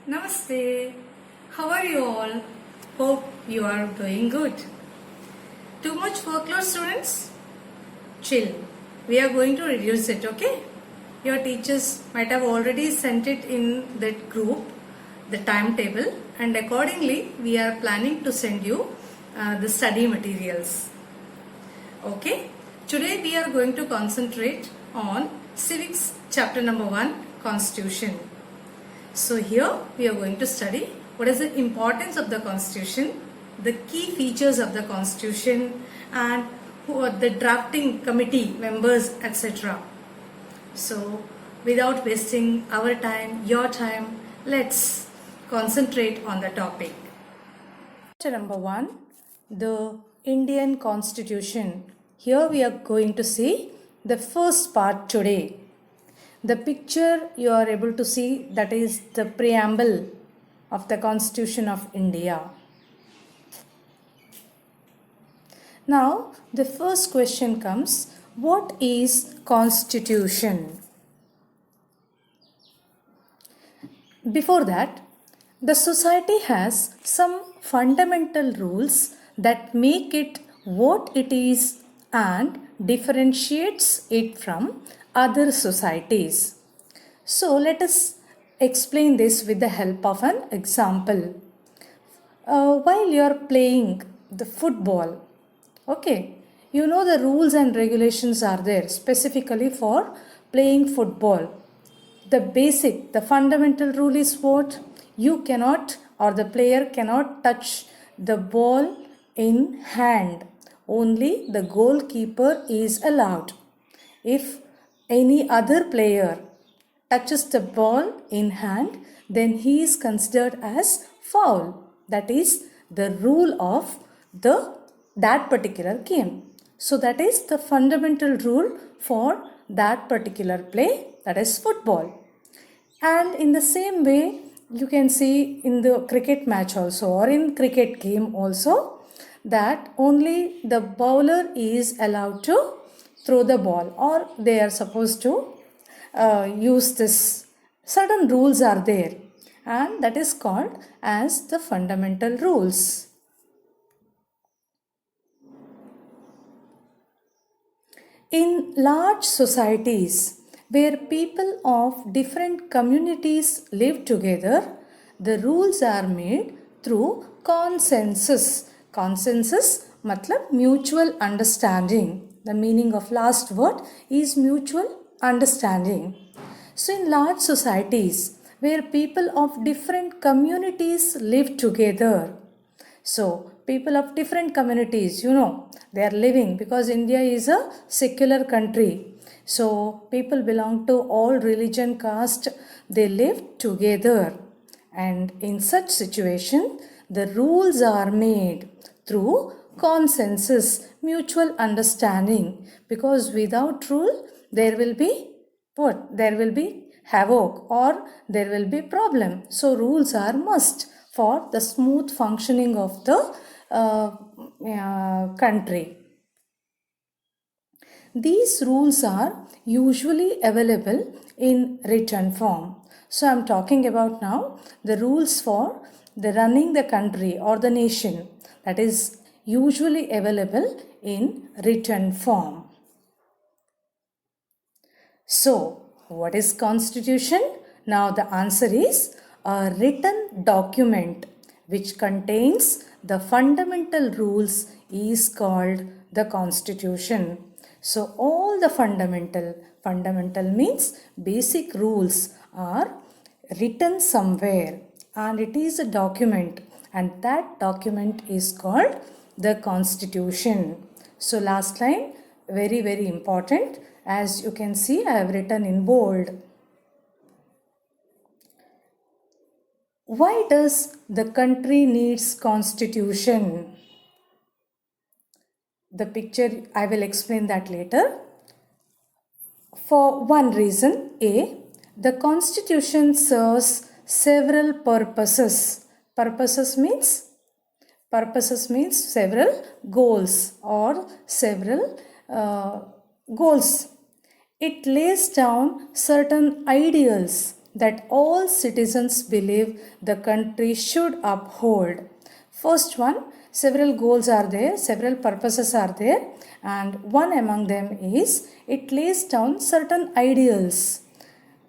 Namaste. How are you all? Hope you are doing good. Too much workload, students? Chill. We are going to reduce it, okay? Your teachers might have already sent it in that group, the timetable, and accordingly, we are planning to send you the study materials. Okay? Today we are going to concentrate on Civics chapter number 1, Constitution. So here we are going to study what is the importance of the Constitution, the key features of the Constitution, and who are the drafting committee members, etc. So without wasting our time, your time, let's concentrate on the topic. Chapter number 1, the Indian Constitution. Here we are going to see the first part today. The picture you are able to see, that is the preamble of the Constitution of India. Now the first question comes, what is Constitution? Before that, the society has some fundamental rules that make it what it is and differentiates it from other societies. So let us explain this with the help of an example. While you are playing the football, okay, you know the rules and regulations are there specifically for playing football. The fundamental rule is what? You cannot, or the player cannot touch the ball in hand. Only the goalkeeper is allowed. If any other player touches the ball in hand, then he is considered as foul. That is the rule of that particular game. So that is the fundamental rule for that particular play, that is football. And in the same way, you can see in the cricket match also, or in cricket game also, that only the bowler is allowed to throw the ball, or they are supposed to use this. Certain rules are there, and that is called as the fundamental rules. In large societies where people of different communities live together, the rules are made through consensus. Consensus matlab mutual understanding. The meaning of last word is mutual understanding. So in large societies where people of different communities live together, so people of different communities, they are living, because India is a secular country. So people belong to all religion, caste, they live together. And in such situation, the rules are made through consensus, mutual understanding, because without rule there will be what? There will be havoc, or there will be problem. So rules are must for the smooth functioning of the country. These rules are usually available in written form. So I am talking about now the rules for the running the country or the nation, that is usually available in written form. So what is Constitution? Now the answer is a written document which contains the fundamental rules is called the Constitution. So all the fundamental means basic rules are written somewhere, and it is a document, and that document is called the Constitution. So last line, very, very important. As you can see, I have written in bold. Why does the country needs Constitution? The picture, I will explain that later. For one reason, A, the Constitution serves several purposes. Purposes means several goals, or several goals. It lays down certain ideals that all citizens believe the country should uphold. First one, several goals are there, several purposes are there, and one among them is it lays down certain ideals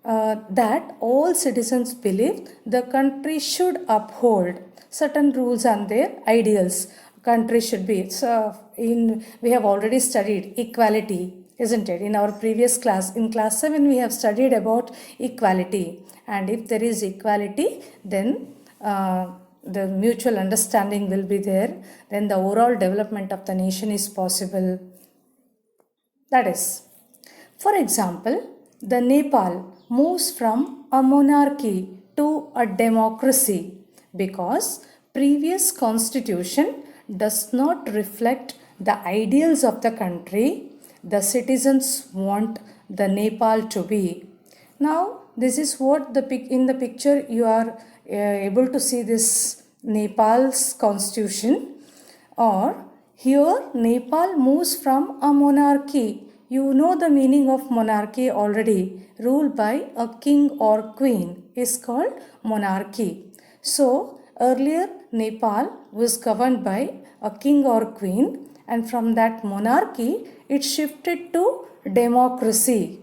that all citizens believe the country should uphold. Certain rules and their ideals country should be. So we have already studied equality, isn't it? In our previous class, in class 7, we have studied about equality. And if there is equality, then the mutual understanding will be there. Then the overall development of the nation is possible. That is, for example, the Nepal moves from a monarchy to a democracy because previous constitution does not reflect the ideals of the country the citizens want the Nepal to be. Now this is what in the picture you are able to see this Nepal's constitution, or here Nepal moves from a monarchy. You know the meaning of monarchy already. Ruled by a king or queen is called monarchy. So earlier Nepal was governed by a king or queen, and from that monarchy it shifted to democracy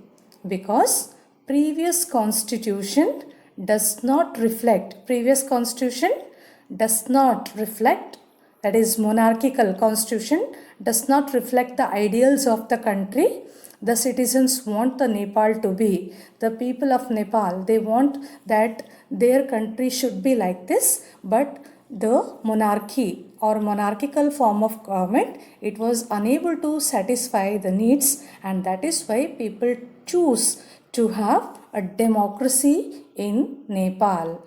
because previous constitution does not reflect, that is monarchical constitution does not reflect the ideals of the country the citizens want the Nepal to be. The people of Nepal, they want that their country should be like this, but the monarchy or monarchical form of government, it was unable to satisfy the needs, and that is why people choose to have a democracy in Nepal.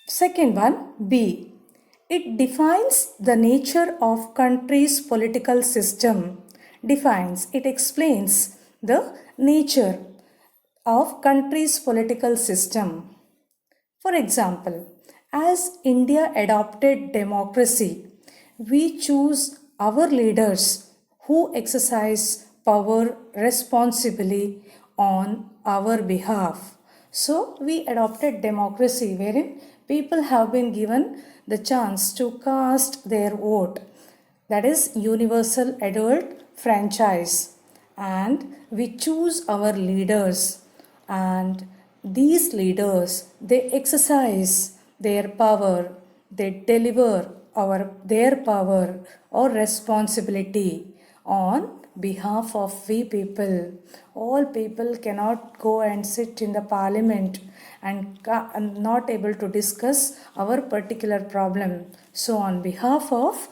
Second one, B. It defines the nature of country's political system. It explains the nature of country's political system. For example, as India adopted democracy, we choose our leaders who exercise power responsibly on our behalf. So we adopted democracy wherein people have been given the chance to cast their vote. That is universal adult franchise. And we choose our leaders, and these leaders, they exercise their power, they deliver their power or responsibility on behalf of we people. All people cannot go and sit in the parliament and not able to discuss our particular problem. So on behalf of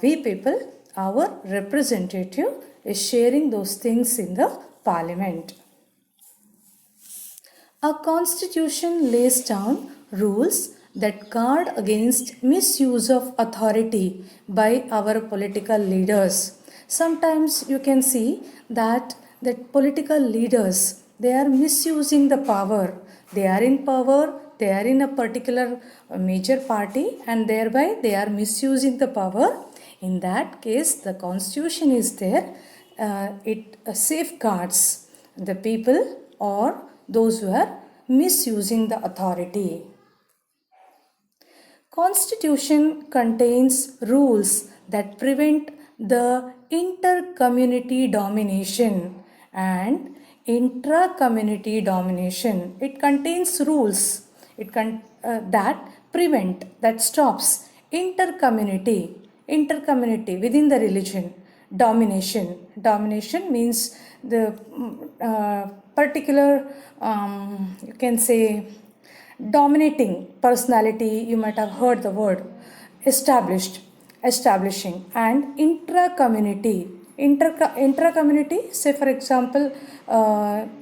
we people, our representative is sharing those things in the parliament. A constitution lays down rules that guard against misuse of authority by our political leaders. Sometimes you can see that political leaders, they are misusing the power. They are in power, they are in a particular major party, and thereby they are misusing the power. In that case, the constitution is there. It safeguards the people or those who are misusing the authority. Constitution contains rules that prevent the inter-community domination and intra-community domination. It contains rules that stops inter-community within the religion domination. Domination means the particular, you can say, dominating personality. You might have heard the word establishing. And intra-community, say for example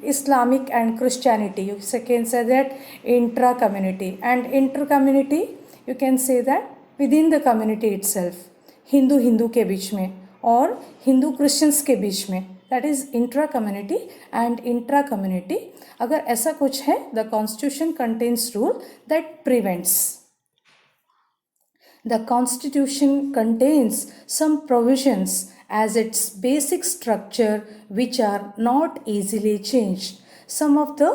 Islamic and Christianity, you can say that intra-community, and inter-community you can say that within the community itself, Hindu के बीच में और Hindu Christians के बीच में, that is intra-community and intra-community. अगर ऐसा कुछ है, the constitution contains rule that prevents. The constitution contains some provisions as its basic structure which are not easily changed. Some of the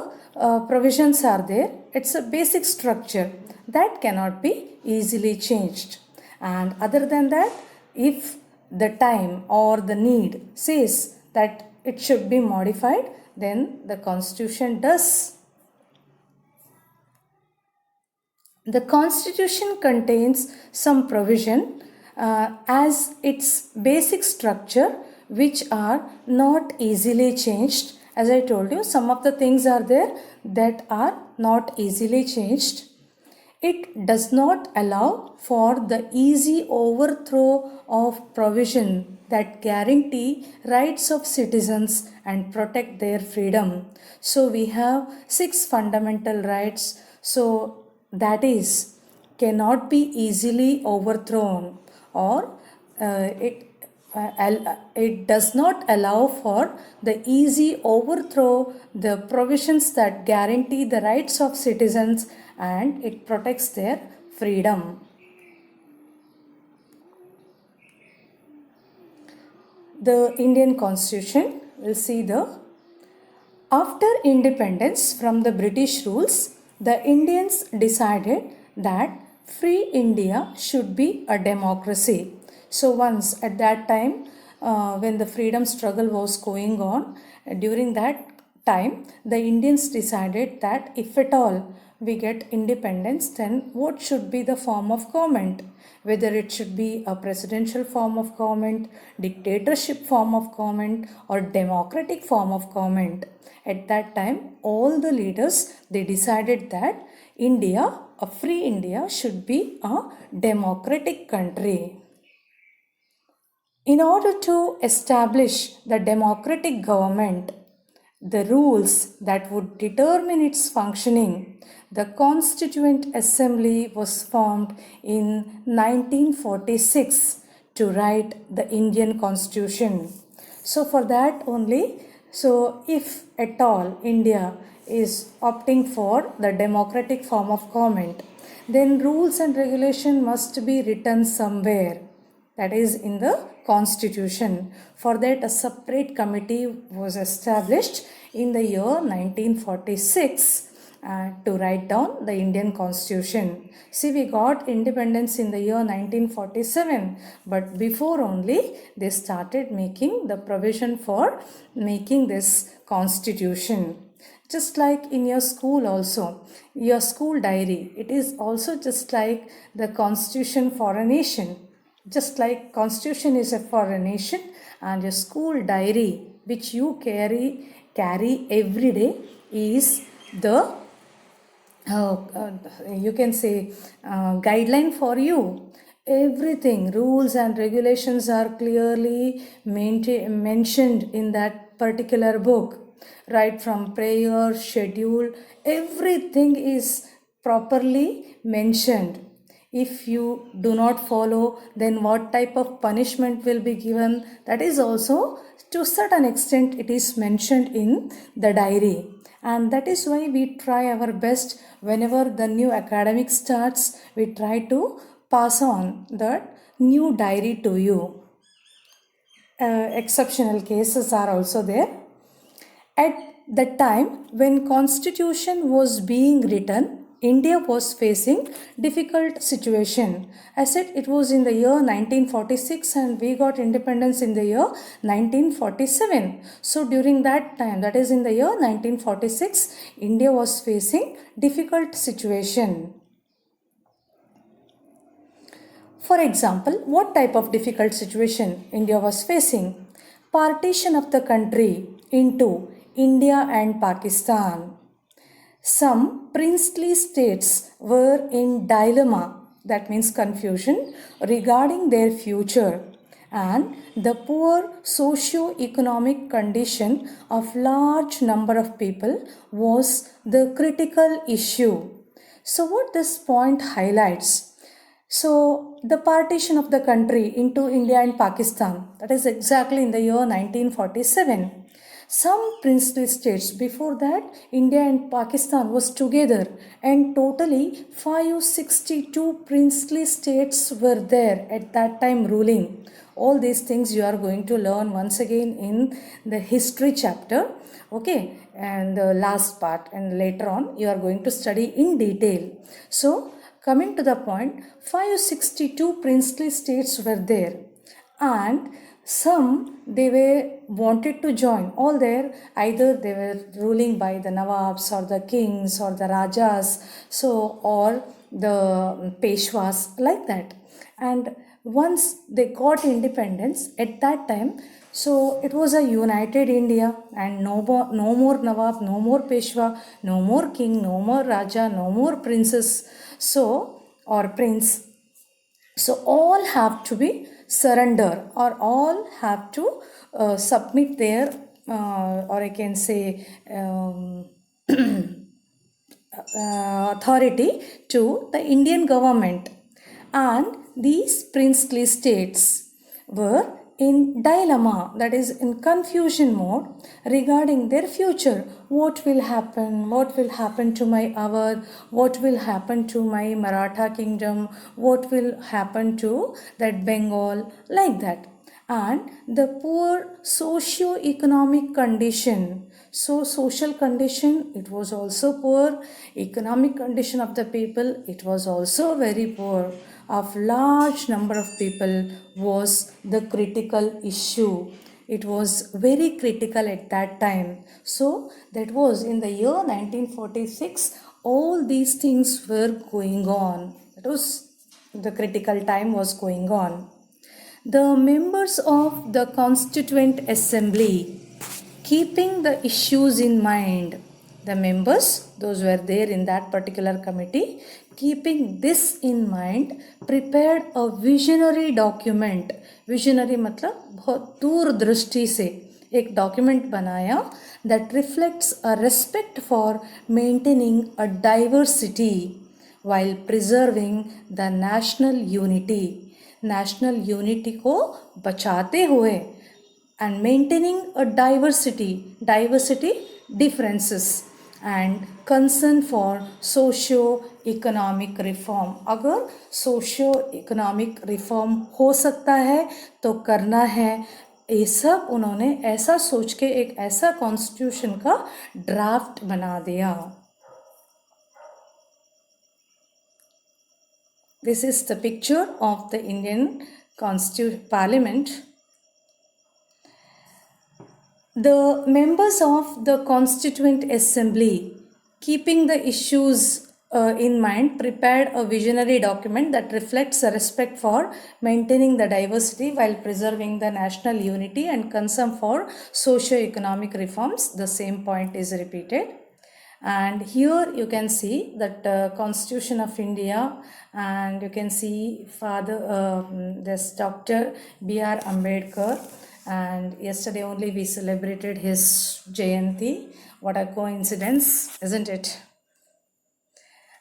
provisions are there. It's a basic structure that cannot be easily changed. And other than that, if the time or the need says that it should be modified, then the Constitution does. The Constitution contains some provision as its basic structure which are not easily changed. As I told you, some of the things are there that are not easily changed. It does not allow for the easy overthrow of provision that guarantee rights of citizens and protect their freedom. So we have 6 fundamental rights. So that is cannot be easily overthrown, or it does not allow for the easy overthrow the provisions that guarantee the rights of citizens and it protects their freedom. The Indian Constitution will see after independence from the British rules, the Indians decided that free India should be a democracy. So once at that time, when the freedom struggle was going on, during that time, the Indians decided that if at all we get independence, then what should be the form of government? Whether it should be a presidential form of government, dictatorship form of government, or democratic form of government. At that time, all the leaders, they decided that India, a free India, should be a democratic country. In order to establish the democratic government, the rules that would determine its functioning, the Constituent Assembly was formed in 1946 to write the Indian Constitution. So for that only, so if at all India is opting for the democratic form of government, then rules and regulation must be written somewhere, that is in the Constitution. For that, a separate committee was established in the year 1946 to write down the Indian Constitution. See, we got independence in the year 1947, but before only they started making the provision for making this Constitution. Just like in your school also, your school diary, it is also just like the Constitution for a nation. Just like Constitution is for a nation, and your school diary which you carry every day is the you can say guideline for you. Everything, rules and regulations are clearly mentioned in that particular book. Right from prayer, schedule, everything is properly mentioned. If you do not follow, then what type of punishment will be given, that is also to a certain extent it is mentioned in the diary. And that is why we try our best whenever the new academic starts, we try to pass on that new diary to you. Exceptional cases are also there. At the time when Constitution was being written, India was facing difficult situation. I said it was in the year 1946 and we got independence in the year 1947. So during that time, that is in the year 1946, India was facing difficult situation. For example, what type of difficult situation India was facing? Partition of the country into India and Pakistan. Some princely states were in dilemma, that means confusion, regarding their future, and the poor socio-economic condition of large number of people was the critical issue. So what this point highlights? So the partition of the country into India and Pakistan, that is exactly in the year 1947. some princely states. Before that, India and Pakistan was together, and totally 562 princely states were there at that time ruling. All these things you are going to learn once again in the history chapter, okay, and the last part, and later on you are going to study in detail. So coming to the point, 562 princely states were there, and some they were wanted to join. All there, either they were ruling by the Nawabs or the kings or the Rajas, so or the Peshwas, like that. And once they got independence at that time, so it was a united India, and no more Nawab, no more Peshwa, no more king, no more Raja, no more princess, so or prince. So all have to be surrender, or all have to submit their or I can say authority to the Indian government. And these princely states were in dilemma, that is in confusion mode regarding their future. What will happen? What will happen to my Awadh? What will happen to my Maratha kingdom? What will happen to that Bengal? Like that. And the poor socio-economic condition, so social condition, it was also poor. Economic condition of the people, it was also very poor. Of large number of people was the critical issue. It was very critical at that time. So that was in the year 1946. All these things were going on. It was the critical time was going on. The members of the Constituent Assembly, keeping the issues in mind, the members, those were there in that particular committee, keeping this in mind, prepared a visionary document. Visionary मतलब बहुत दूरदृष्टि से एक document बनाया that reflects a respect for maintaining a diversity while preserving the national unity. National unity को बचाते हुए and maintaining a diversity differences, and concern for socio-economic reform. अगर socio-economic reform हो सकता है तो करना है, ये सब उन्होंने ऐसा सोच के एक ऐसा कॉन्स्टिट्यूशन का ड्राफ्ट बना दिया. This is the picture of the Indian Parliament. The members of the Constituent Assembly, keeping the issues in mind, prepared a visionary document that reflects a respect for maintaining the diversity while preserving the national unity and concern for socio-economic reforms. The same point is repeated. And here you can see that Constitution of India, and you can see this Dr. B.R. Ambedkar, and yesterday only we celebrated his Jayanti. What a coincidence, isn't it?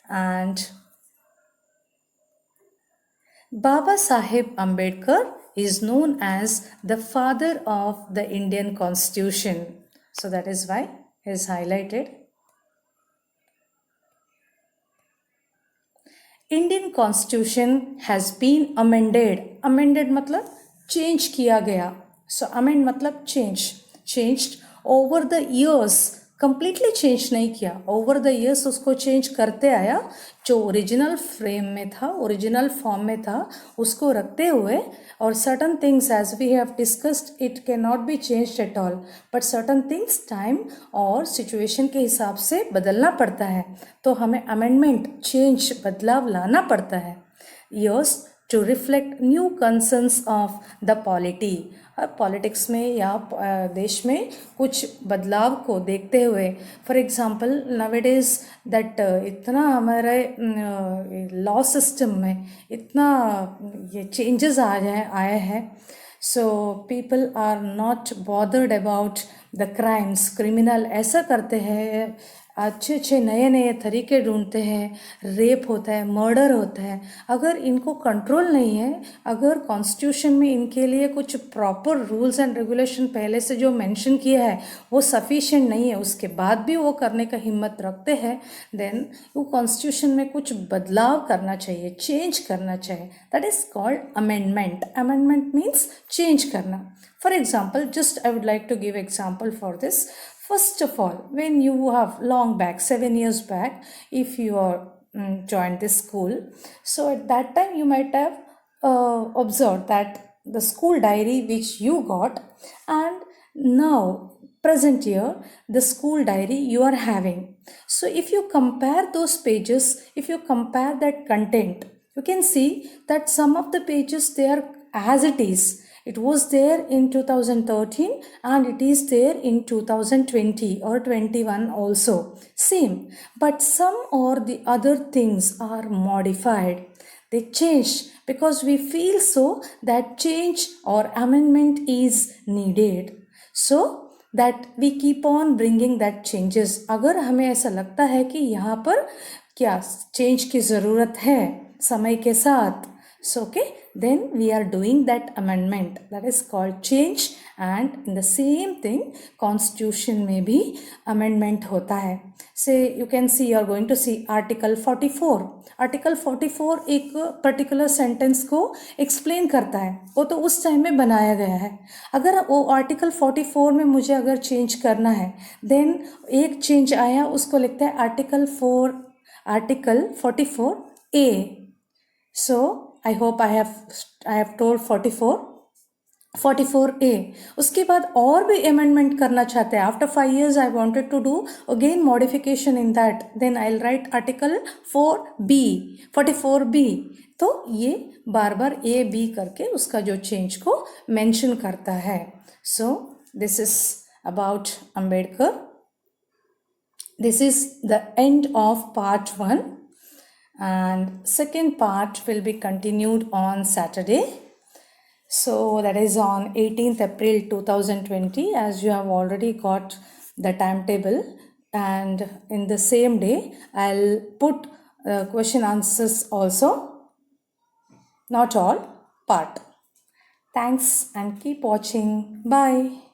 And Baba Saheb Ambedkar is known as the father of the Indian Constitution. So that is why he is highlighted. Indian Constitution has been amended. Amended मतलब change किया गया. So amend मतलब change. Changed over the years. Completely change नहीं किया. Over the years उसको change करते आया. जो ओरिजिनल फ्रेम में था, ओरिजिनल फॉर्म में था, उसको रखते हुए, और certain things as we have discussed, it cannot be changed at all, but certain things time और situation के हिसाब से बदलना पड़ता है, तो हमें amendment change बदलाव लाना पड़ता है. Yes, to reflect new concerns of the polity. Politics में या देश में कुछ बदलाव को देखते हुए, फॉर एग्जांपल नवेडेज दैट इतना हमारे लॉ सिस्टम में इतना ये चेंजेस आए हैं, so people are not bothered about the crimes, criminal ऐसा करते हैं, अच्छे अच्छे नए नए तरीके ढूंढते हैं, रेप होता है, मर्डर होता है। अगर इनको कंट्रोल नहीं है, अगर कॉन्स्टिट्यूशन में इनके लिए कुछ प्रॉपर रूल्स एंड रेगुलेशन पहले से जो मेंशन किया है वो सफिशिएंट नहीं है, उसके बाद भी वो करने का हिम्मत रखते हैं, देन वो कॉन्स्टिट्यूशन में कुछ बदलाव करना चाहिए, चेंज करना चाहिए। That is called amendment. Amendment means change करना। For example, just I would like to give example for this. First of all, when you have long back, 7 years back, if you are joined this school, so at that time you might have observed that the school diary which you got, and now present year the school diary you are having. So if you compare those pages, if you compare that content, you can see that some of the pages they are as it is. It was there in 2013 and it is there in 2020 or 21 also. Same. But some or the other things are modified. They change because we feel so that change or amendment is needed. So that we keep on bringing that changes. अगर हमें ऐसा लगता है कि यहाँ पर क्या change की ज़रूरत है समय के साथ, so okay, then we are doing that amendment, that is called change. And in the same thing constitution में भी amendment होता है. Say you can see, you are going to see article 44. article 44 एक particular sentence को explain करता है, वो तो उस टाइम में बनाया गया है. अगर वो article 44 में मुझे अगर change करना है, then एक change आया, उसको लिखता है article 44A. So I hope I have told 44A. उसके बाद और भी amendment करना चाहते हैं. After 5 years I wanted to do again modification in that. Then I'll write article 44B. तो ये बार बार A B करके उसका जो change को mention करता है. So this is about Ambedkar. This is the end of part 1. And second part will be continued on Saturday. So that is on 18th April 2020, as you have already got the timetable. And in the same day, I'll put question answers also. Not all, part. Thanks and keep watching. Bye.